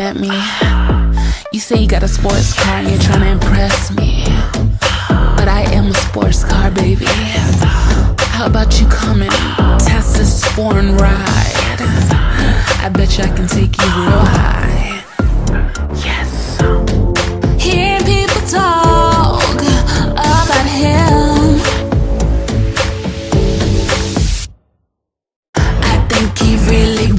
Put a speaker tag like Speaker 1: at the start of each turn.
Speaker 1: at me. You say you got a sports car and you're trying to impress me, but I am a sports car, baby. How about you come and test this foreign ride? I bet you I can take you real high. Yes. Hearing people talk about him, I think he really